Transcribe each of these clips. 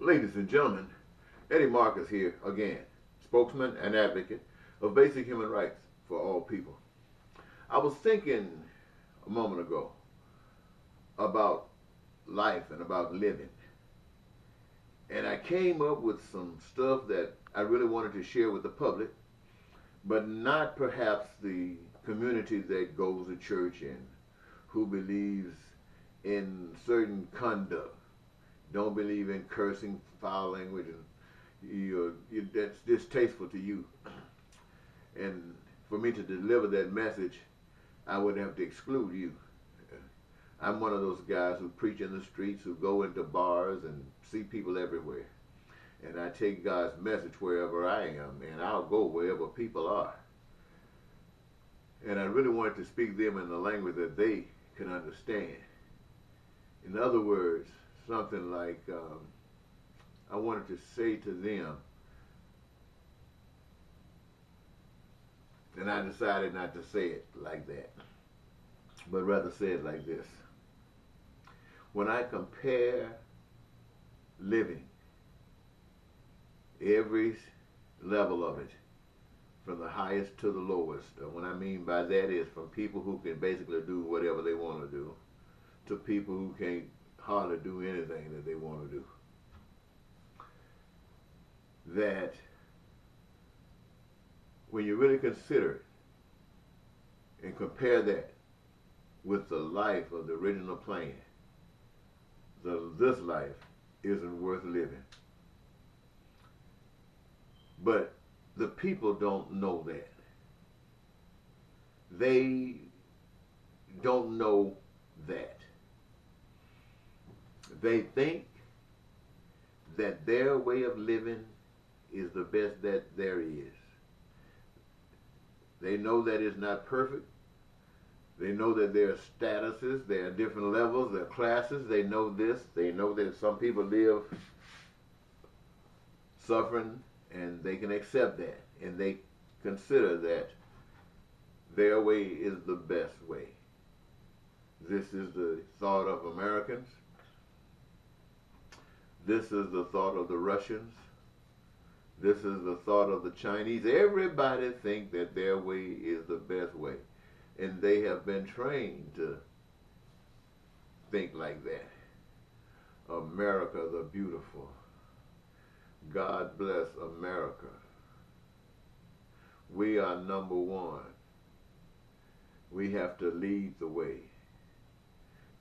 Ladies and gentlemen, Eddie Marcus here again, spokesman and advocate of basic human rights for all people. I was thinking a moment ago about life and about living, and I came up with some stuff that I really wanted to share with the public, but not perhaps the community that goes to church and who believes in certain conduct, don't believe in cursing, foul language, and that's distasteful to you. And for me to deliver that message, I would have to exclude you. I'm one of those guys who preach in the streets, who go into bars and see people everywhere. And I take God's message wherever I am, and I'll go wherever people are. And I really wanted to speak to them in the language that they can understand. In other words, something like, I wanted to say to them, and I decided not to say it like that, but rather say it like this. When I compare living, every level of it, from the highest to the lowest, and what I mean by that is from people who can basically do whatever they want to do, to people who can't hardly do anything that they want to do, that when you really consider it and compare that with the life of the original plan, this life isn't worth living. But the people don't know that. They don't know that. They think that their way of living is the best that there is. They know that it's not perfect. They know that there are statuses, there are different levels, there are classes. They know this. They know that some people live suffering, and they can accept that. And they consider that their way is the best way. This is the thought of Americans. This is the thought of the Russians. This is the thought of the Chinese. Everybody thinks that their way is the best way. And they have been trained to think like that. America the beautiful. God bless America. We are number one. We have to lead the way.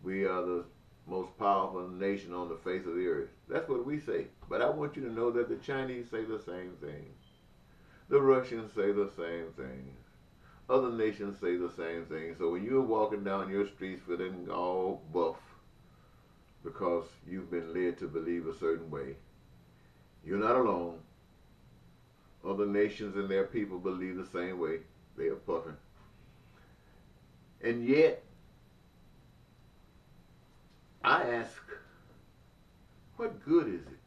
We are the most powerful nation on the face of the earth. That's what we say. But I want you to know that the Chinese say the same thing. The Russians say the same thing. Other nations say the same thing. So when you're walking down your streets feeling all buff because you've been led to believe a certain way, you're not alone. Other nations and their people believe the same way. They are puffing. And yet, I ask, what good is it?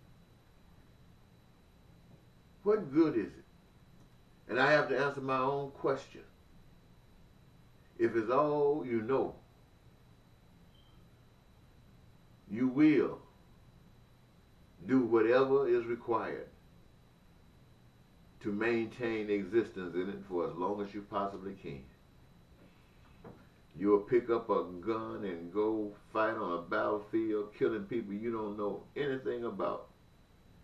What good is it? And I have to answer my own question. If it's all you know, you will do whatever is required to maintain existence in it for as long as you possibly can. You'll pick up a gun and go fight on a battlefield, killing people you don't know anything about,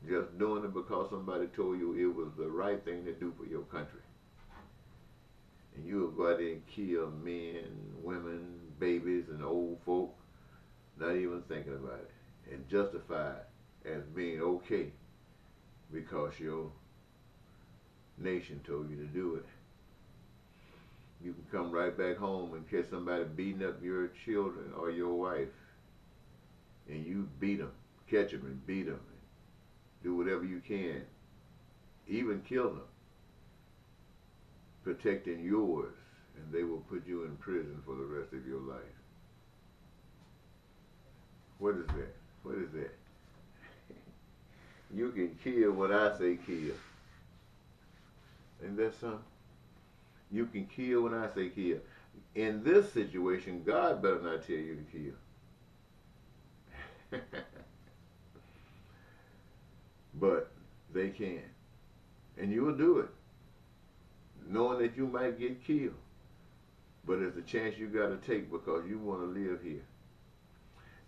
just doing it because somebody told you it was the right thing to do for your country. And you'll go out there and kill men, women, babies, and old folk, not even thinking about it, and justify it as being okay because your nation told you to do it. You can come right back home and catch somebody beating up your children or your wife, and you beat them, catch them and beat them, and do whatever you can, even kill them, protecting yours, and they will put you in prison for the rest of your life. What is that? What is that? You can kill when I say kill. Ain't that something? You can kill when I say kill. In this situation, God better not tell you to kill. but they can. And you will do it, knowing that you might get killed. But it's a chance you got to take because you want to live here.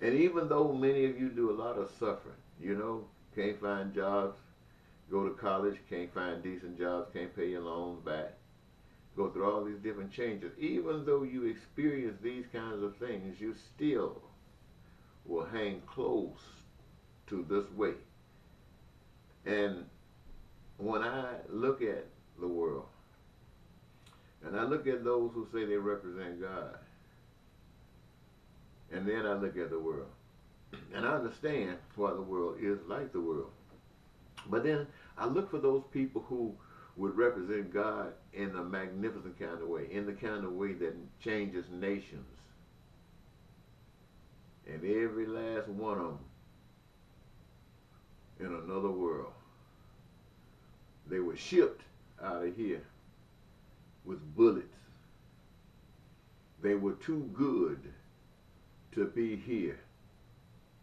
And even though many of you do a lot of suffering, can't find jobs, go to college, can't find decent jobs, can't pay your loans back, go through all these different changes. Even though you experience these kinds of things, you still will hang close to this way. And when I look at the world, and I look at those who say they represent God, and then I look at the world, and I understand why the world is like the world. But then I look for those people who would represent God in a magnificent kind of way, in the kind of way that changes nations. And every last one of them in another world. They were shipped out of here with bullets. They were too good to be here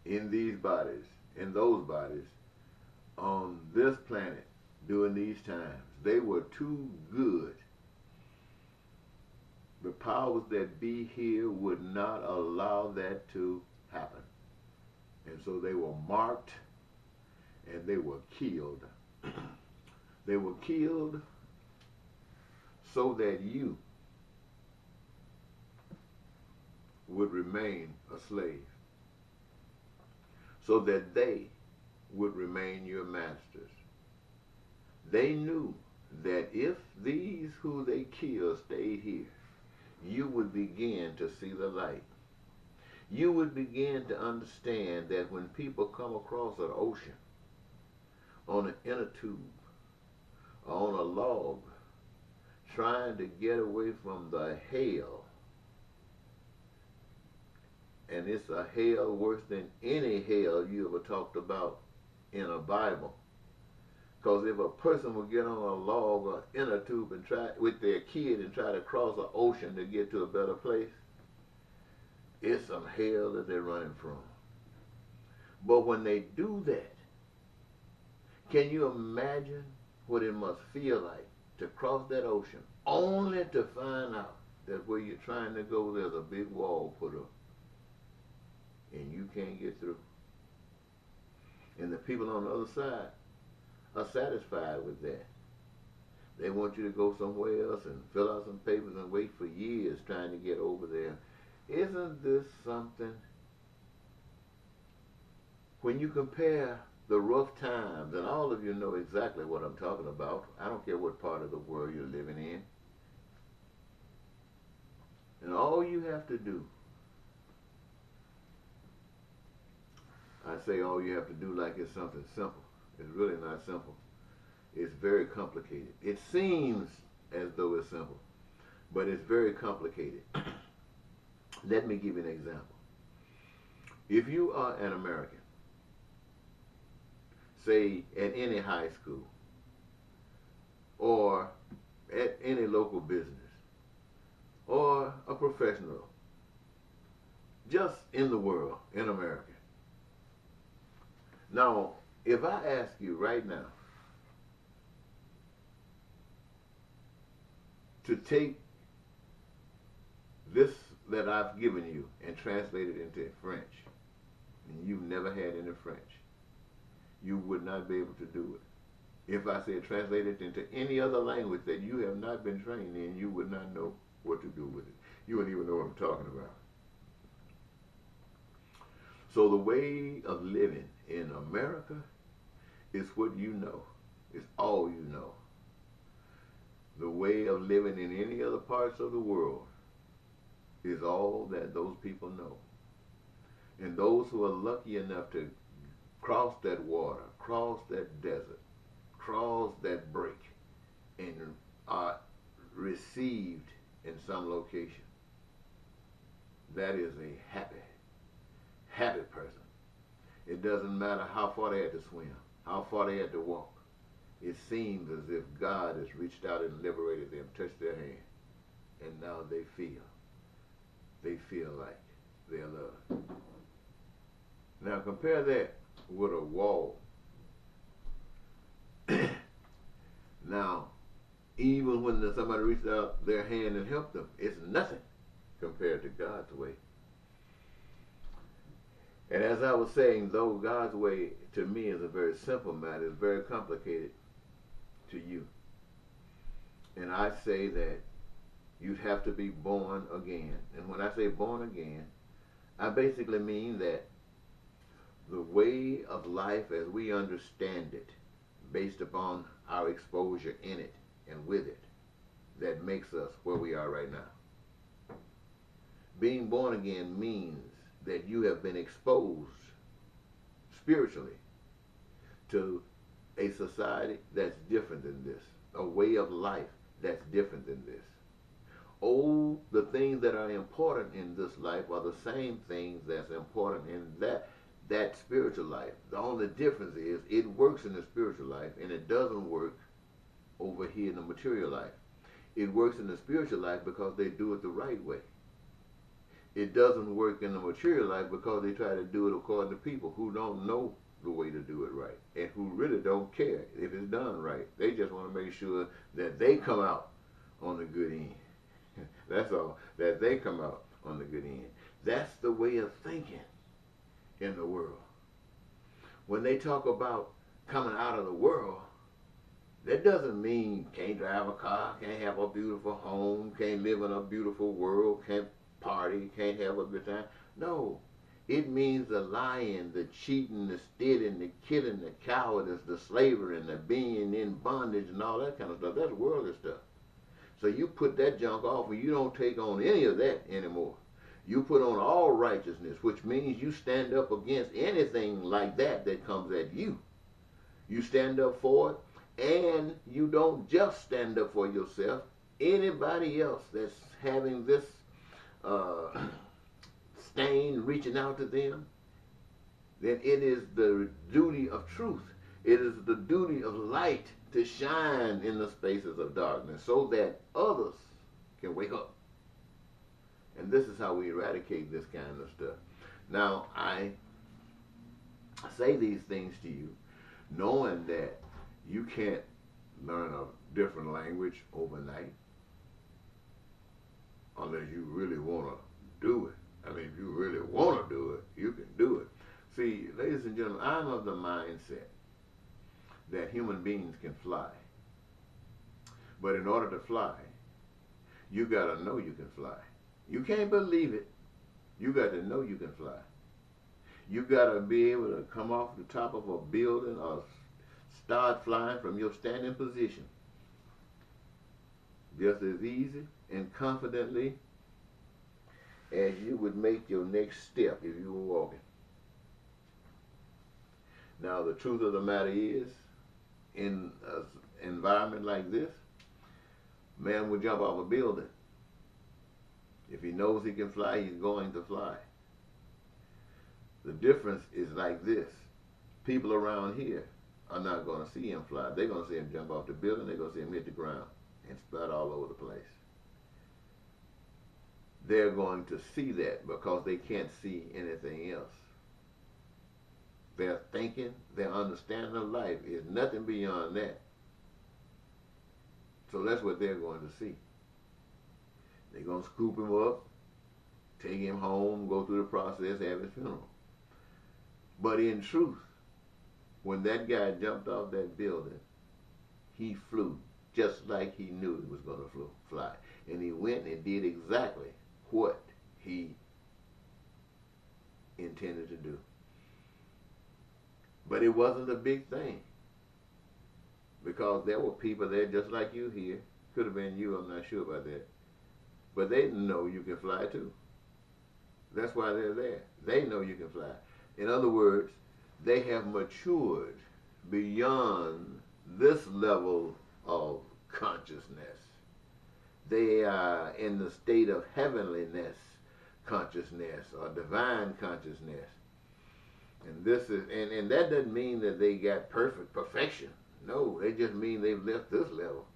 in these bodies, in those bodies, on this planet during these times. They were too good. The powers that be here would not allow that to happen. And so they were marked and they were killed. They were killed so that you would remain a slave, so that they would remain your masters. They knew that if these who they killed stayed here, you would begin to see the light. You would begin to understand that when people come across an ocean, on an inner tube, or on a log, trying to get away from the hail, and it's a hail worse than any hail you ever talked about in a Bible. Because if a person would get on a log or inner tube and try with their kid and try to cross an ocean to get to a better place, it's some hell that they're running from. But when they do that, can you imagine what it must feel like to cross that ocean only to find out that where you're trying to go there's a big wall put up and you can't get through? And the people on the other side are satisfied with that. They want you to go somewhere else and fill out some papers and wait for years trying to get over there. Isn't this something? When you compare the rough times, and all of you know exactly what I'm talking about. I don't care what part of the world you're living in. And all you have to do, I say all you have to do like it's something simple. It's really not simple. It's very complicated. It seems as though it's simple, but it's very complicated. Let me give you an example. If you are an American, say at any high school or at any local business or a professional, just in the world, in America. Now, if I ask you right now to take this that I've given you and translate it into French, and you've never had any French, you would not be able to do it. If I said translate it into any other language that you have not been trained in, you would not know what to do with it. You wouldn't even know what I'm talking about. So the way of living in America is what you know. It's all you know. The way of living in any other parts of the world is all that those people know. And those who are lucky enough to cross that water, cross that desert, cross that break, and are received in some location, that is a happy person. It doesn't matter how far they had to swim, how far they had to walk. It seems as if God has reached out and liberated them, touched their hand, and now they feel like they're loved. Now compare that with a wall Now, even when somebody reaches out their hand and helps them, it's nothing compared to God's way. And as I was saying, though God's way to me is a very simple matter, it's very complicated to you. And I say that you'd have to be born again. And when I say born again, I basically mean that the way of life as we understand it, based upon our exposure in it and with it, that makes us where we are right now. Being born again means that you have been exposed spiritually to a society that's different than this, a way of life that's different than this. Oh, the things that are important in this life are the same things that's important in that spiritual life. The only difference is it works in the spiritual life and it doesn't work over here in the material life. It works in the spiritual life because they do it the right way. It doesn't work in the material life because they try to do it according to people who don't know the way to do it right and who really don't care if it's done right. They just want to make sure that they come out on the good end. That's all, that they come out on the good end. That's the way of thinking in the world. When they talk about coming out of the world, that doesn't mean can't drive a car, can't have a beautiful home, can't live in a beautiful world, can't party, can't have a good time. No, it means the lying, the cheating, the stealing, the killing, the cowardice, the slavery, and the being in bondage and all that kind of stuff. That's worldly stuff. So you put that junk off and you don't take on any of that anymore. You put on all righteousness, which means you stand up against anything like that that comes at you. You stand up for it, and you don't just stand up for yourself. Anybody else that's having this stain reaching out to them, then it is the duty of truth. It is the duty of light to shine in the spaces of darkness so that others can wake up. And this is how we eradicate this kind of stuff. Now, I say these things to you knowing that you can't learn a different language overnight unless you really want to do it. I mean, if you really want to do it, you can do it. See, ladies and gentlemen, I'm of the mindset that human beings can fly. But in order to fly, you got to know you can fly. You can't believe it. You got to know you can fly. You got to be able to come off the top of a building or start flying from your standing position just as easy and confidently as you would make your next step if you were walking. Now, the truth of the matter is, in an environment like this, man will jump off a building. If he knows he can fly, he's going to fly. The difference is like this. People around here are not going to see him fly. They're going to see him jump off the building. They're going to see him hit the ground and splat all over the place. They're going to see that because they can't see anything else. Their thinking, their understanding of life is nothing beyond that. So that's what they're going to see. They're going to scoop him up, take him home, go through the process, have his funeral. But in truth, when that guy jumped off that building, he flew just like he knew he was going to fly. And he went and did exactly what he intended to do. But it wasn't a big thing, because there were people there just like you here. Could have been you, I'm not sure about that. But they know you can fly too. That's why they're there. They know you can fly. In other words, they have matured beyond this level of consciousness. They are in the state of heavenliness consciousness or divine consciousness. And this is, and that doesn't mean that they got perfection. No, they just mean they've left this level.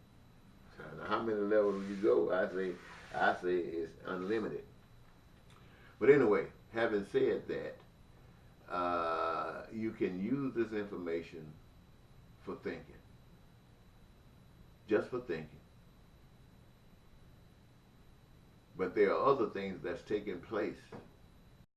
Now, how many levels you go? I say it's unlimited. But anyway, having said that, you can use this information for thinking. just for thinking. But there are other things that's taking place